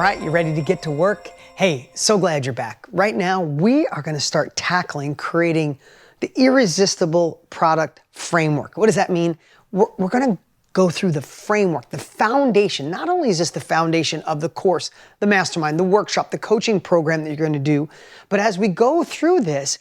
right, you ready to get to work? Hey, so glad you're back. Right now, we are going to start tackling creating the irresistible product framework. What does that mean? We're going to go through the framework, the foundation. Not only is this the foundation of the course, the mastermind, the workshop, the coaching program that you're going to do, but as we go through this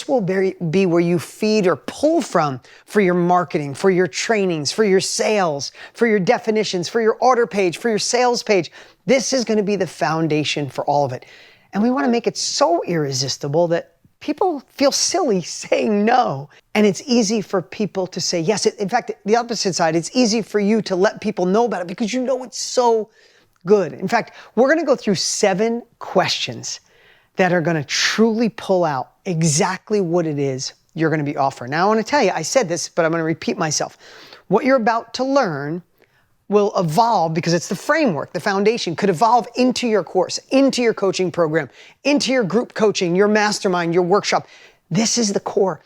will be where you feed or pull from for your marketing, for your trainings, for your sales, for your definitions, for your order page, for your sales page. This is going to be the foundation for all of it. And we want to make it so irresistible that people feel silly saying no. And it's easy for people to say yes. In fact, the opposite side, it's easy for you to let people know about it because you know it's so good. In fact, we're going to go through 7 questions that are going to truly pull out exactly what it is you're going to be offering. Now, I want to tell you, I said this, but I'm going to repeat myself. What you're about to learn will evolve because it's the framework, the foundation, could evolve into your course, into your coaching program, into your group coaching, your mastermind, your workshop. This is the core.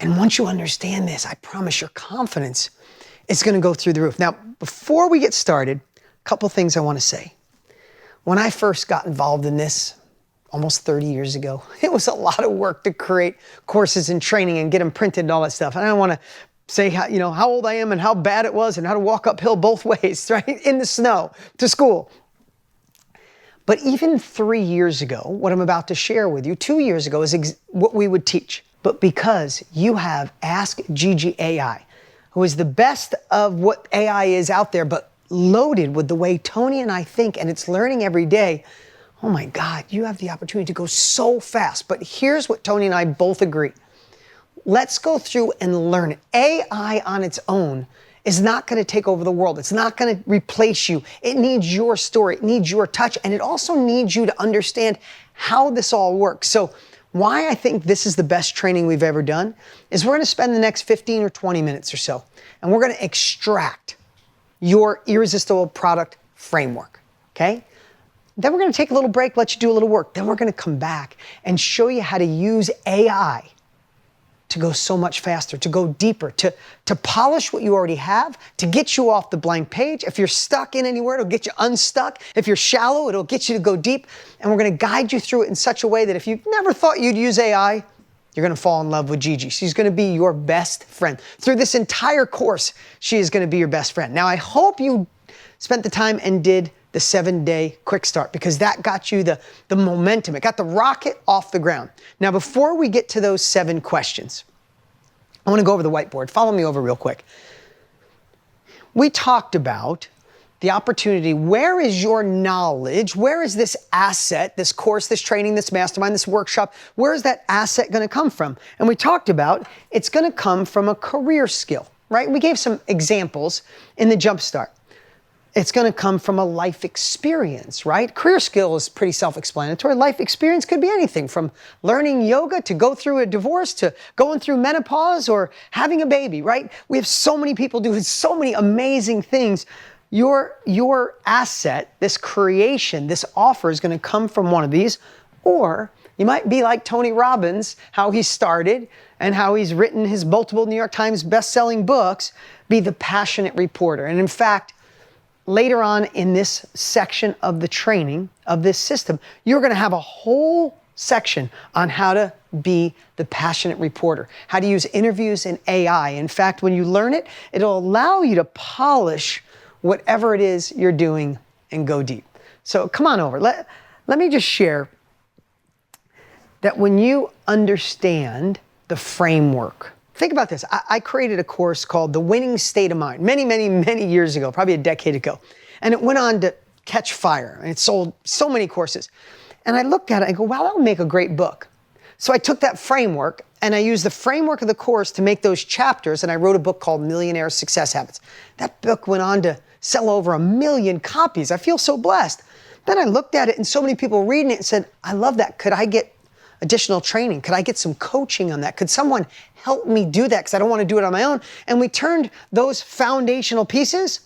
And once you understand this, I promise your confidence is going to go through the roof. Now, before we get started, a couple things I want to say. When I first got involved in this, almost 30 years ago, it was a lot of work to create courses and training and get them printed and all that stuff. And I don't want to say how old I am and how bad it was and how to walk uphill both ways, right? In the snow to school. But even 3 years ago, what I'm about to share with you, 2 years ago is what we would teach. But because you have Ask Gigi AI, who is the best of what AI is out there, but loaded with the way Tony and I think, and it's learning every day. Oh my God, you have the opportunity to go so fast. But here's what Tony and I both agree. Let's go through and learn it. AI on its own is not going to take over the world. It's not going to replace you. It needs your story. It needs your touch. And it also needs you to understand how this all works. So why I think this is the best training we've ever done is we're going to spend the next 15 or 20 minutes or so, and we're going to extract your irresistible product framework, okay? Then we're going to take a little break, let you do a little work. Then we're going to come back and show you how to use AI to go so much faster, to go deeper, to polish what you already have, to get you off the blank page. If you're stuck in anywhere, it'll get you unstuck. If you're shallow, it'll get you to go deep. And we're going to guide you through it in such a way that if you've never thought you'd use AI, you're going to fall in love with Gigi. She's going to be your best friend. Through this entire course, she is going to be your best friend. Now, I hope you spent the time and did the 7-day quick start because that got you the momentum. It got the rocket off the ground. Now, before we get to those 7 questions, I want to go over the whiteboard. Follow me over real quick. We talked about the opportunity. Where is your knowledge? Where is this asset, this course, this training, this mastermind, this workshop? Where is that asset going to come from? And we talked about it's going to come from a career skill, right? We gave some examples in the Jumpstart. It's going to come from a life experience, right? Career skill is pretty self-explanatory. Life experience could be anything from learning yoga to go through a divorce to going through menopause or having a baby, right? We have so many people doing so many amazing things. Your asset, this creation, this offer is going to come from one of these, or you might be like Tony Robbins, how he started and how he's written his multiple New York Times best-selling books, be the passionate reporter. And in fact, later on in this section of the training of this system, you're going to have a whole section on how to be the passionate reporter, how to use interviews and AI. In fact, when you learn it, it'll allow you to polish whatever it is you're doing and go deep. So come on over. Let me just share that when you understand the framework, think about this. I created a course called The Winning State of Mind many years ago, probably a decade ago. And it went on to catch fire. And it sold so many courses. And I looked at it and go, wow, that would make a great book. So I took that framework and I used the framework of the course to make those chapters. And I wrote a book called Millionaire Success Habits. That book went on to sell over 1 million copies. I feel so blessed. Then I looked at it and so many people reading it and said, I love that. Could I get additional training? Could I get some coaching on that? Could someone help me do that? Because I don't want to do it on my own. And we turned those foundational pieces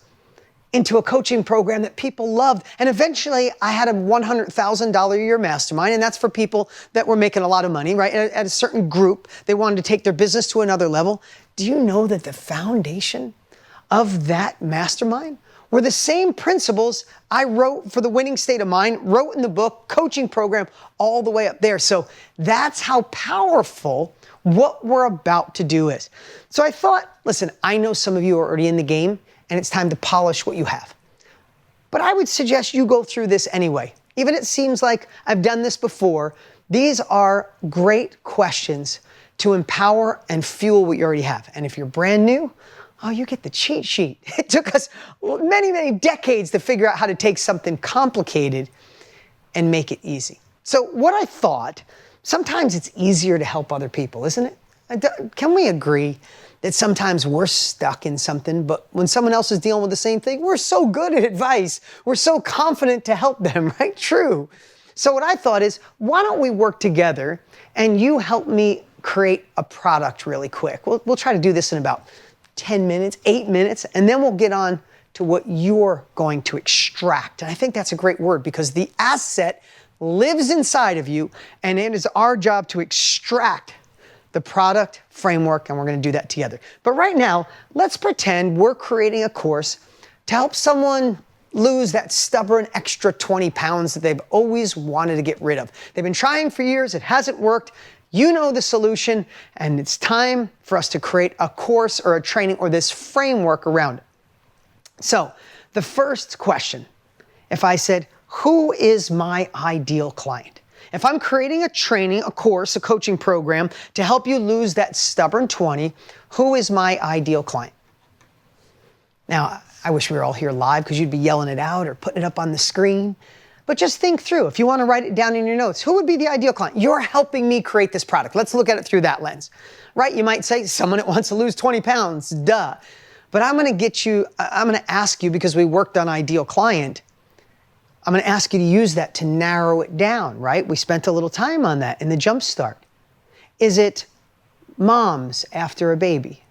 into a coaching program that people loved. And eventually I had a $100,000 a year mastermind. And that's for people that were making a lot of money, right? At a certain group, they wanted to take their business to another level. Do you know that the foundation of that mastermind were the same principles I wrote for the Winning State of Mind, wrote in the book, coaching program, all the way up there. So that's how powerful what we're about to do is. So I thought, listen, I know some of you are already in the game and it's time to polish what you have. But I would suggest you go through this anyway. Even it seems like I've done this before, these are great questions to empower and fuel what you already have. And if you're brand new, oh, you get the cheat sheet. It took us many, many decades to figure out how to take something complicated and make it easy. So what I thought, sometimes it's easier to help other people, isn't it? Can we agree that sometimes we're stuck in something, but when someone else is dealing with the same thing, we're so good at advice. We're so confident to help them, right? True. So what I thought is, why don't we work together and you help me create a product really quick. We'll try to do this in about 10 minutes, 8 minutes, and then we'll get on to what you're going to extract. And I think that's a great word because the asset lives inside of you, and it is our job to extract the product framework, and we're going to do that together. But right now, let's pretend we're creating a course to help someone lose that stubborn extra 20 pounds that they've always wanted to get rid of. They've been trying for years, it hasn't worked. You know the solution, and it's time for us to create a course or a training or this framework around it. So, the first question, if I said, who is my ideal client? If I'm creating a training, a course, a coaching program to help you lose that stubborn 20, who is my ideal client? Now, I wish we were all here live because you'd be yelling it out or putting it up on the screen. But just think through. If you want to write it down in your notes, who would be the ideal client? You're helping me create this product. Let's look at it through that lens, right? You might say someone that wants to lose 20 pounds, duh. But I'm going to ask you, because we worked on ideal client, I'm going to ask you to use that to narrow it down, right? We spent a little time on that in the jump start. Is it moms after a baby?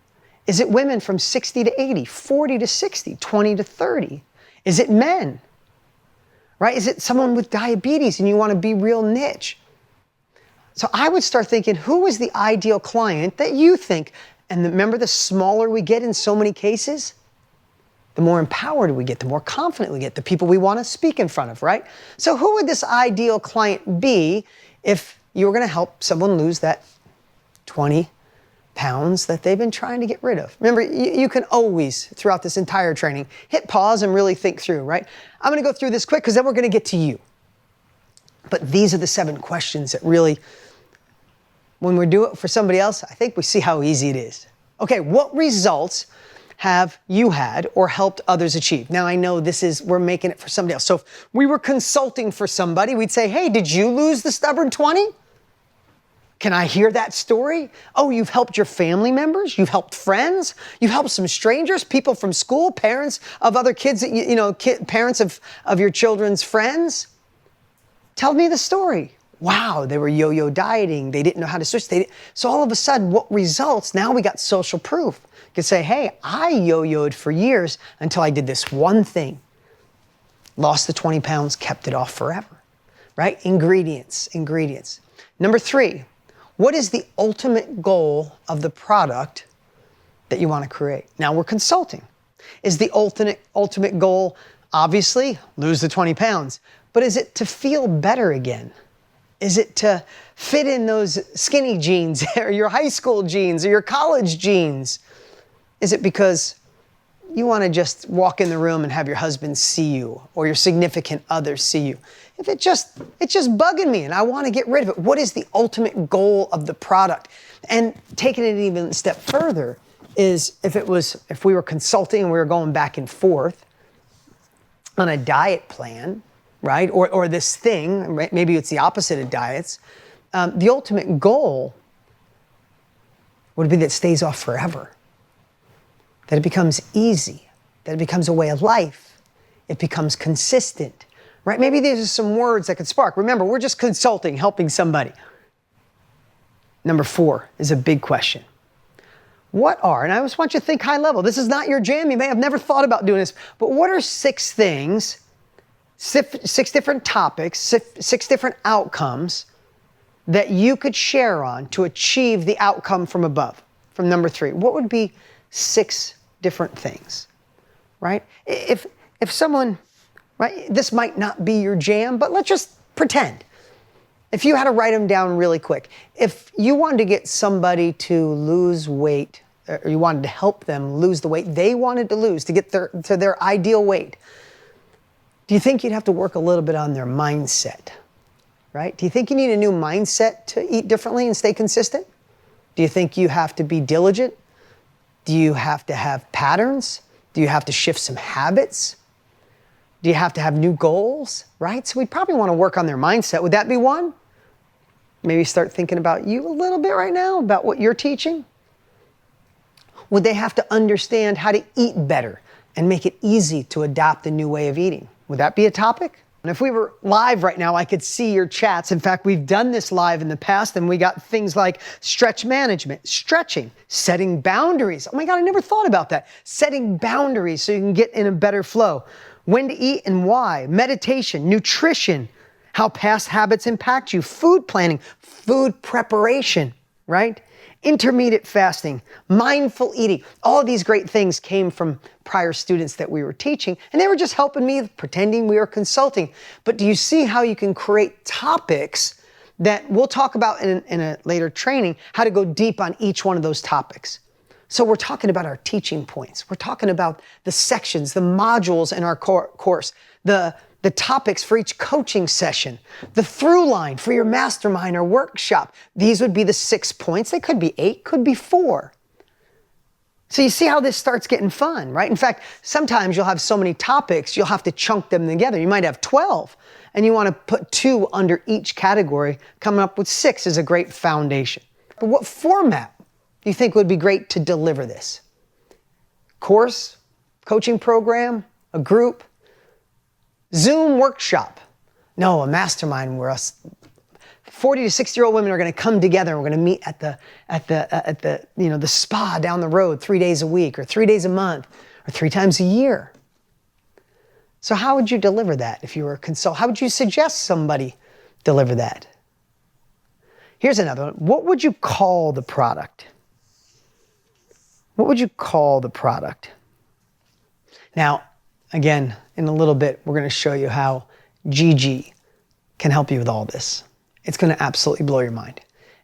Is it women from 60 to 80, 40 to 60, 20 to 30? Is it men? Right? Is it someone with diabetes and you want to be real niche? So I would start thinking, who is the ideal client that you think? And remember, the smaller we get in so many cases, the more empowered we get, the more confident we get, the people we want to speak in front of, right? So who would this ideal client be if you were going to help someone lose that 20 pounds that they've been trying to get rid of? Remember, you can always, throughout this entire training, hit pause and really think through, right? I'm going to go through this quick because then we're going to get to you. But these are the 7 questions that really, when we do it for somebody else, I think we see how easy it is. Okay, what results have you had or helped others achieve? Now, I know we're making it for somebody else. So if we were consulting for somebody, we'd say, hey, did you lose the stubborn 20? Can I hear that story? Oh, you've helped your family members, you've helped friends, you've helped some strangers, people from school, parents of other kids that parents of your children's friends. Tell me the story. Wow, they were yo-yo dieting, they didn't know how to switch. So all of a sudden, what results? Now we got social proof. You could say, hey, I yo-yoed for years until I did this one thing. Lost the 20 pounds, kept it off forever, right? Ingredients. Number 3, what is the ultimate goal of the product that you want to create? Now we're consulting. Is the ultimate goal, obviously, lose the 20 pounds, but is it to feel better again? Is it to fit in those skinny jeans or your high school jeans or your college jeans? Is it because you want to just walk in the room and have your husband see you or your significant other see you? If it's just bugging me and I want to get rid of it, what is the ultimate goal of the product? And taking it even a step further is if we were consulting and we were going back and forth on a diet plan, right? Or this thing, right? Maybe it's the opposite of diets. The ultimate goal would be that it stays off forever. That it becomes easy, that it becomes a way of life, it becomes consistent, right? Maybe these are some words that could spark. Remember, we're just consulting, helping somebody. Number 4 is a big question. What are, and I just want you to think high level, this is not your jam, you may have never thought about doing this, but what are 6 things, 6 different topics, 6 different outcomes that you could share on to achieve the outcome from above, from number 3? What would be 6 different things, right? If someone, right, this might not be your jam, but let's just pretend. If you had to write them down really quick, if you wanted to get somebody to lose weight, or you wanted to help them lose the weight they wanted to lose to get to their ideal weight, do you think you'd have to work a little bit on their mindset, right? Do you think you need a new mindset to eat differently and stay consistent? Do you think you have to be diligent? Do you have to have patterns? Do you have to shift some habits? Do you have to have new goals, right? So we'd probably want to work on their mindset. Would that be one? Maybe start thinking about you a little bit right now, about what you're teaching. Would they have to understand how to eat better and make it easy to adopt a new way of eating? Would that be a topic? And if we were live right now, I could see your chats. In fact, we've done this live in the past, and we got things like stretch management, stretching, setting boundaries. Oh my God, I never thought about that. Setting boundaries so you can get in a better flow. When to eat and why, meditation, nutrition, how past habits impact you, food planning, food preparation, right? Intermittent fasting, mindful eating. All of these great things came from prior students that we were teaching, and they were just helping me, pretending we were consulting. But do you see how you can create topics that we'll talk about in a later training, how to go deep on each one of those topics? So we're talking about our teaching points. We're talking about the sections, the modules in our course, the topics for each coaching session, the through line for your mastermind or workshop. These would be the 6 points. They could be 8, could be 4. So you see how this starts getting fun, right? In fact, sometimes you'll have so many topics, you'll have to chunk them together. You might have 12, and you want to put 2 under each category. Coming up with 6 is a great foundation. But what format do you think would be great to deliver this? Course, coaching program, a group, Zoom workshop? No, a mastermind where us 40 to 60-year-old women are going to come together. We're going to meet at the spa down the road 3 days a week or 3 days a month or 3 times a year. So how would you deliver that if you were a consultant? How would you suggest somebody deliver that? Here's another one. What would you call the product? What would you call the product? Now, again, in a little bit, we're going to show you how GG can help you with all this. It's going to absolutely blow your mind.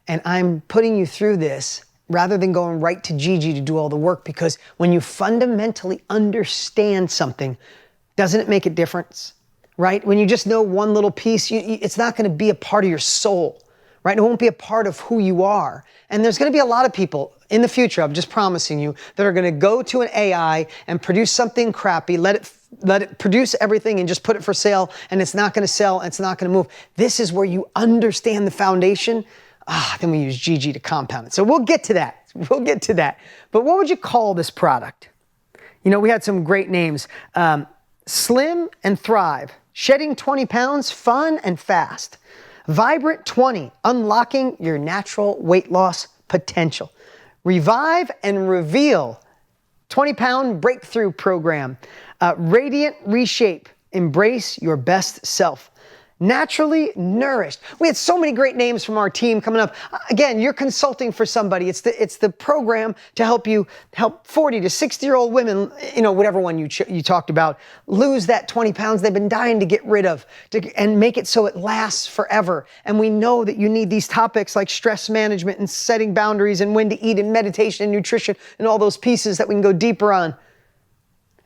And I'm putting you through this rather than going right to GG to do all the work, because when you fundamentally understand something, doesn't it make a difference, right? When you just know one little piece, it's not going to be a part of your soul, right? It won't be a part of who you are. And there's going to be a lot of people in the future, I'm just promising you, that are going to go to an AI and produce something crappy, let it produce everything and just put it for sale, and it's not going to sell, and it's not going to move. This is where you understand the foundation. Then we use GG to compound it. So we'll get to that. We'll get to that. But what would you call this product? You know, we had some great names. Slim and Thrive. Shedding 20 pounds, fun and fast. Vibrant 20, unlocking your natural weight loss potential. Revive and Reveal, 20-pound breakthrough program. Radiant Reshape, embrace your best self. Naturally Nourished. We had so many great names from our team coming up. Again, you're consulting for somebody. It's the program to help 40 to 60-year-old women, whatever one you talked about, lose that 20 pounds they've been dying to get rid of, and make it so it lasts forever. And we know that you need these topics like stress management and setting boundaries and when to eat and meditation and nutrition and all those pieces that we can go deeper on.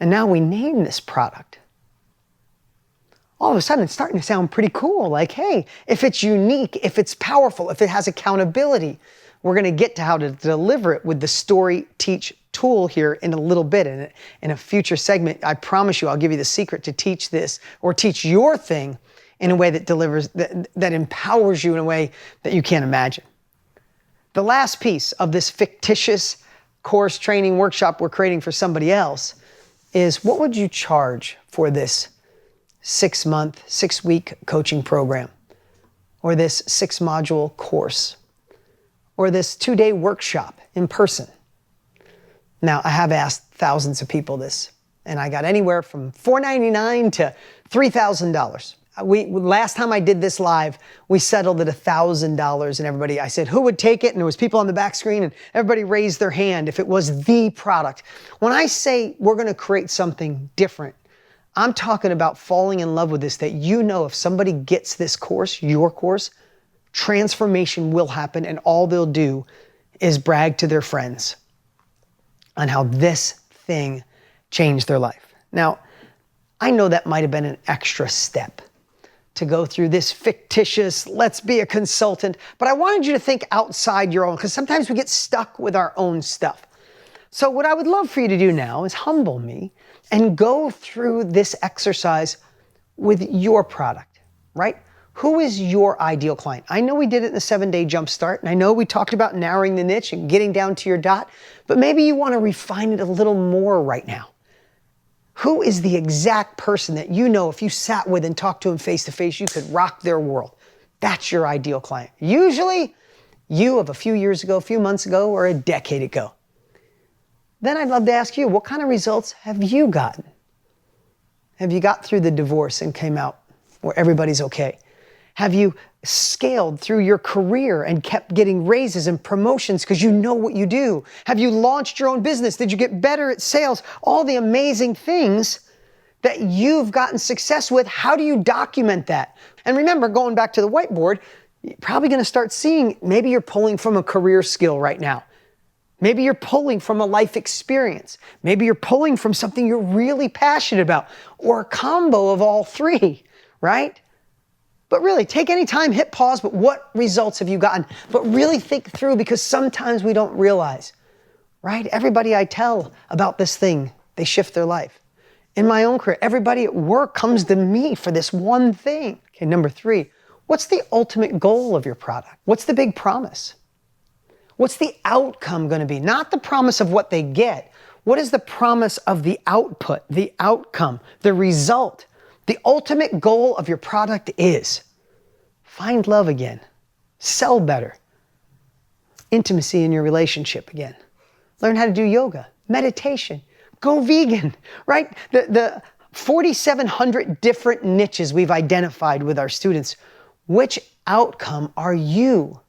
And now we name this product. All of a sudden, it's starting to sound pretty cool. Like, hey, if it's unique, if it's powerful, if it has accountability, we're going to get to how to deliver it with the Story Teach tool here in a little bit. In a future segment, I promise you, I'll give you the secret to teach this or teach your thing in a way that delivers, that empowers you in a way that you can't imagine. The last piece of this fictitious course training workshop we're creating for somebody else is, what would you charge for this 6-month, 6-week coaching program, or this 6-module course, or this 2-day workshop in person? Now, I have asked thousands of people this, and I got anywhere from $499 to $3,000. last time I did this live, we settled at $1,000 and everybody, I said, who would take it? And there was people on the back screen and everybody raised their hand if it was the product. When I say we're going to create something different, I'm talking about falling in love with this, that you know if somebody gets this course, your course, transformation will happen and all they'll do is brag to their friends on how this thing changed their life. Now, I know that might have been an extra step to go through this fictitious, let's be a consultant, but I wanted you to think outside your own, because sometimes we get stuck with our own stuff. So what I would love for you to do now is humble me and go through this exercise with your product, right? Who is your ideal client? I know we did it in the 7-day jumpstart, and I know we talked about narrowing the niche and getting down to your dot, but maybe you want to refine it a little more right now. Who is the exact person that you know if you sat with and talked to them face to face, you could rock their world? That's your ideal client. Usually you of a few years ago, a few months ago, or a decade ago. Then I'd love to ask you, what kind of results have you gotten? Have you got through the divorce and came out where everybody's okay? Have you scaled through your career and kept getting raises and promotions because you know what you do? Have you launched your own business? Did you get better at sales? All the amazing things that you've gotten success with, how do you document that? And remember, going back to the whiteboard, you're probably going to start seeing maybe you're pulling from a career skill right now. Maybe you're pulling from a life experience. Maybe you're pulling from something you're really passionate about, or a combo of all three, right? But really, take any time, hit pause, but what results have you gotten? But really think through, because sometimes we don't realize, right? Everybody I tell about this thing, they shift their life. In my own career, everybody at work comes to me for this one thing. Okay, number 3, what's the ultimate goal of your product? What's the big promise? What's the outcome going to be? Not the promise of what they get. What is the promise of the output, the outcome, the result? The ultimate goal of your product is find love again, sell better, intimacy in your relationship again, learn how to do yoga, meditation, go vegan, right? The 4,700 different niches we've identified with our students. Which outcome are you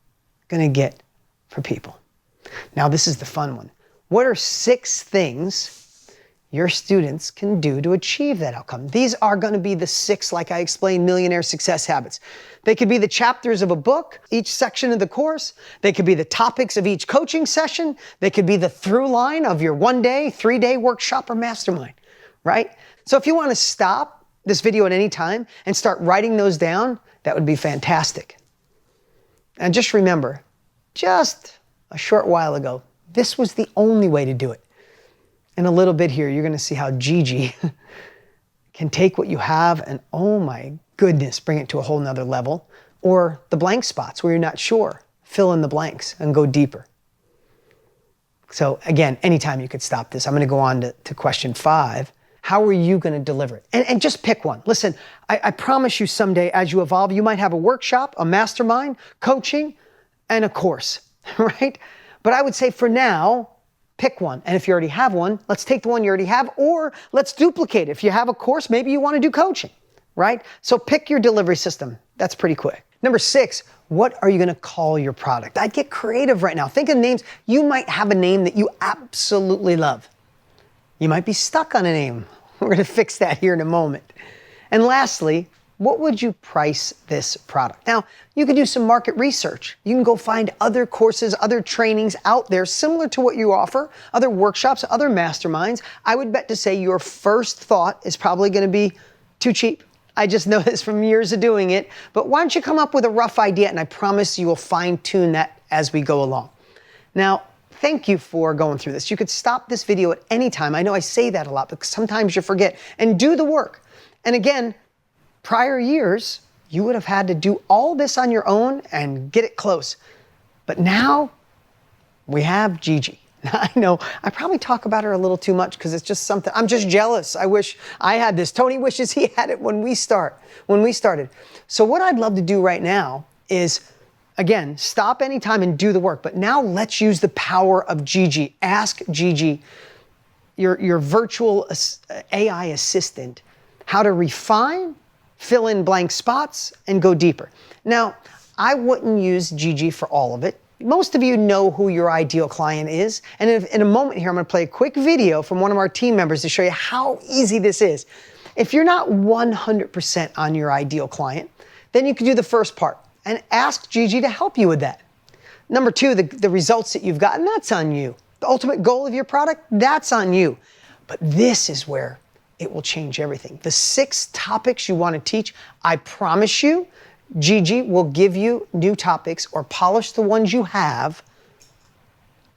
going to get for people? Now, this is the fun one. What are 6 things your students can do to achieve that outcome? These are going to be the 6, like I explained, millionaire success habits. They could be the chapters of a book, each section of the course. They could be the topics of each coaching session. They could be the through line of your 1-day, 3-day workshop or mastermind, right? So if you want to stop this video at any time and start writing those down, that would be fantastic. And just remember, just a short while ago, this was the only way to do it. In a little bit here, you're going to see how Gigi can take what you have and, oh my goodness, bring it to a whole nother level. Or the blank spots where you're not sure, fill in the blanks and go deeper. So again, anytime you could stop this. I'm going to go on to question 5. How are you going to deliver it? And just pick one. Listen, I promise you someday as you evolve, you might have a workshop, a mastermind, coaching, and a course, right? But I would say for now, pick one. And if you already have one, let's take the one you already have, or let's duplicate it. If you have a course, maybe you want to do coaching, right? So pick your delivery system. That's pretty quick. Number 6, what are you going to call your product? I'd get creative right now. Think of names. You might have a name that you absolutely love. You might be stuck on a name. We're going to fix that here in a moment. And lastly, what would you price this product? Now, you could do some market research. You can go find other courses, other trainings out there similar to what you offer, other workshops, other masterminds. I would bet to say your first thought is probably going to be too cheap. I just know this from years of doing it. But why don't you come up with a rough idea, and I promise you will fine-tune that as we go along. Now, thank you for going through this. You could stop this video at any time. I know I say that a lot, but sometimes you forget. And do the work. And again, prior years, you would have had to do all this on your own and get it close. But now, we have Gigi. I know, I probably talk about her a little too much because it's just something, I'm just jealous. I wish I had this. Tony wishes he had it when we started. So what I'd love to do right now is, again, stop anytime and do the work. But now let's use the power of Gigi. Ask Gigi, your virtual AI assistant, how to refine fill in blank spots, and go deeper. Now, I wouldn't use Gigi for all of it. Most of you know who your ideal client is. And in a moment here, I'm going to play a quick video from one of our team members to show you how easy this is. If you're not 100% on your ideal client, then you can do the first part and ask Gigi to help you with that. Number two, the results that you've gotten, that's on you. The ultimate goal of your product, that's on you. But this is where it will change everything. The 6 topics you want to teach, I promise you, Gigi will give you new topics or polish the ones you have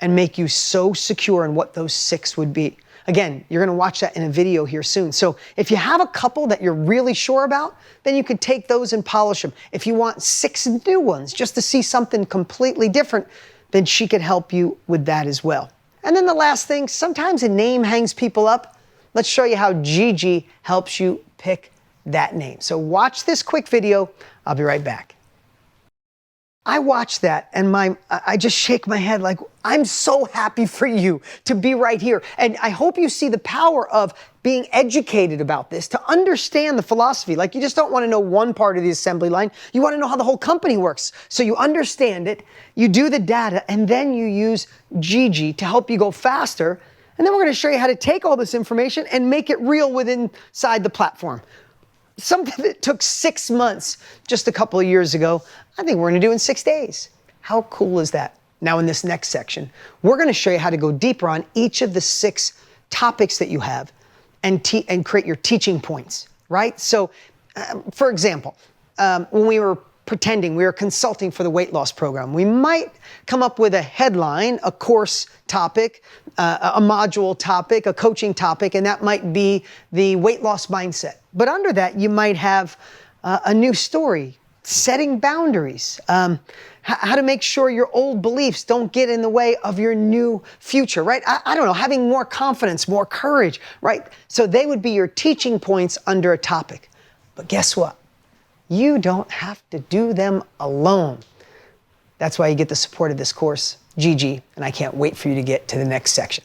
and make you so secure in what those 6 would be. Again, you're going to watch that in a video here soon. So if you have a couple that you're really sure about, then you could take those and polish them. If you want 6 new ones just to see something completely different, then she could help you with that as well. And then the last thing, sometimes a name hangs people up. Let's show you how Gigi helps you pick that name. So watch this quick video. I'll be right back. I watch that and I just shake my head like, I'm so happy for you to be right here. And I hope you see the power of being educated about this, to understand the philosophy. Like, you just don't want to know one part of the assembly line. You want to know how the whole company works. So you understand it, you do the data, and then you use Gigi to help you go faster. And then we're going to show you how to take all this information and make it real within inside the platform. Something that took 6 months just a couple of years ago, I think we're going to do in 6 days. How cool is that? Now in this next section, we're going to show you how to go deeper on each of the 6 topics that you have and create your teaching points, right? So, for example, when we were pretending we were consulting for the weight loss program, we might come up with a headline, a course topic, a module topic, a coaching topic, and that might be the weight loss mindset. But under that, you might have a new story, setting boundaries, how to make sure your old beliefs don't get in the way of your new future, right? I don't know, having more confidence, more courage, right? So they would be your teaching points under a topic. But guess what? You don't have to do them alone. That's why you get the support of this course, Gigi, and I can't wait for you to get to the next section.